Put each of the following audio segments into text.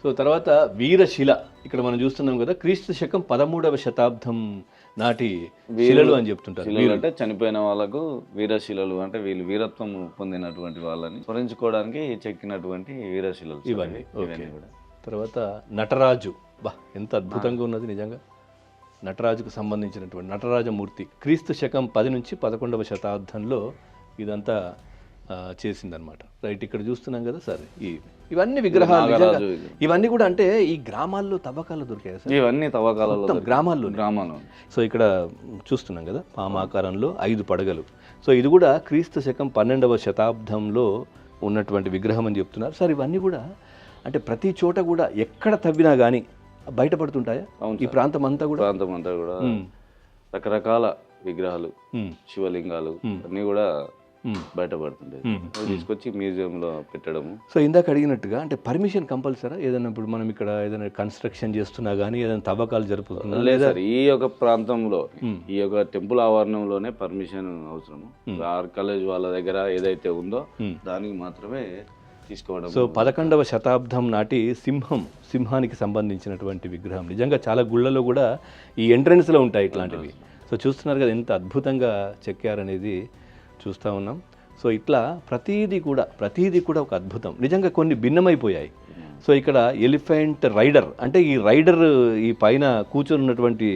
So తర్వాత వీరశిల ఇక్కడ మనం చూస్తున్నాం కదా, క్రీస్తు శకం 13వ శతాబ్దం నాటి శిలలు అని చెప్తుంటారు. శిలలు అంటే చనిపోయిన వాళ్ళకు వీరశిలలు అంటే వీళ్ళు వీరత్వం పొందినటువంటి వాళ్ళని స్మరించుకోవడానికి చెక్కినటువంటి వీరశిలలు ఇవన్నీ ఇవన్నీ కూడా. తర్వాత నటరాజు, బా ఎంత అద్భుతంగా ఉన్నది నిజంగా. నటరాజుకు సంబంధించినటువంటి నటరాజమూర్తి క్రీస్తు శకం 10 నుంచి 11వ శతాబ్దంలో ఇదంతా చేసిందనమాట. రైట్, ఇక్కడ చూస్తున్నాం కదా సార్, ఇవన్నీ విగ్రహాలు నిజంగా. ఇవన్నీ కూడా అంటే ఈ గ్రామాల్లో తవ్వకాలు దొరికాయి సార్, ఇవన్నీ తవ్వకాలలో గ్రామాల్లో. సో ఇక్కడ చూస్తున్నాం కదా, పామాకారంలో 5 పడగలు. సో ఇది కూడా క్రీస్తు శకం 12వ శతాబ్దంలో ఉన్నటువంటి విగ్రహం అని చెప్తున్నారు సార్. ఇవన్నీ కూడా అంటే ప్రతి చోట కూడా ఎక్కడ తవ్వినా కానీ బయటపడుతుంటాయా? ఈ ప్రాంతం అంతా కూడా రకరకాల విగ్రహాలు, శివలింగాలు అన్నీ కూడా బయటపడుతుంటాయి. తీసుకొచ్చి మ్యూజియంలో పెట్టడము. సో ఇందాక అడిగినట్టుగా అంటే పర్మిషన్ కంపల్సరా? ఏదైనా ఇప్పుడు మనం ఇక్కడ ఏదైనా కన్స్ట్రక్షన్ చేస్తున్నా కానీ, ఏదైనా తవ్వకాలు జరుపుతున్నా లేదు సార్, ఈ యొక్క ప్రాంతంలో ఈ యొక్క టెంపుల్ ఆవరణంలోనే పర్మిషన్ అవసరము. ఆర్కాలజీ వాళ్ళ దగ్గర ఏదైతే ఉందో దానికి మాత్రమే తీసుకోవడం. సో 11వ శతాబ్దం నాటి సింహానికి సంబంధించినటువంటి విగ్రహం నిజంగా చాలా గుళ్ళలో కూడా ఈ ఎంట్రన్స్లో ఉంటాయి ఇట్లాంటివి. సో చూస్తున్నారు కదా ఎంత అద్భుతంగా చెక్కారనేది చూస్తూ ఉన్నాం. సో ఇట్లా ప్రతీది కూడా ఒక అద్భుతం నిజంగా. కొన్ని భిన్నమైపోయాయి. సో ఇక్కడ ఎలిఫెంట్ రైడర్ అంటే ఈ రైడర్ ఈ పైన కూర్చొని ఉన్నటువంటి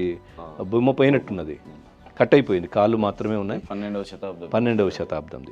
బొమ్మ పోయినట్టున్నది, కట్ అయిపోయింది, కాళ్ళు మాత్రమే ఉన్నాయి. 12వ శతాబ్దంది.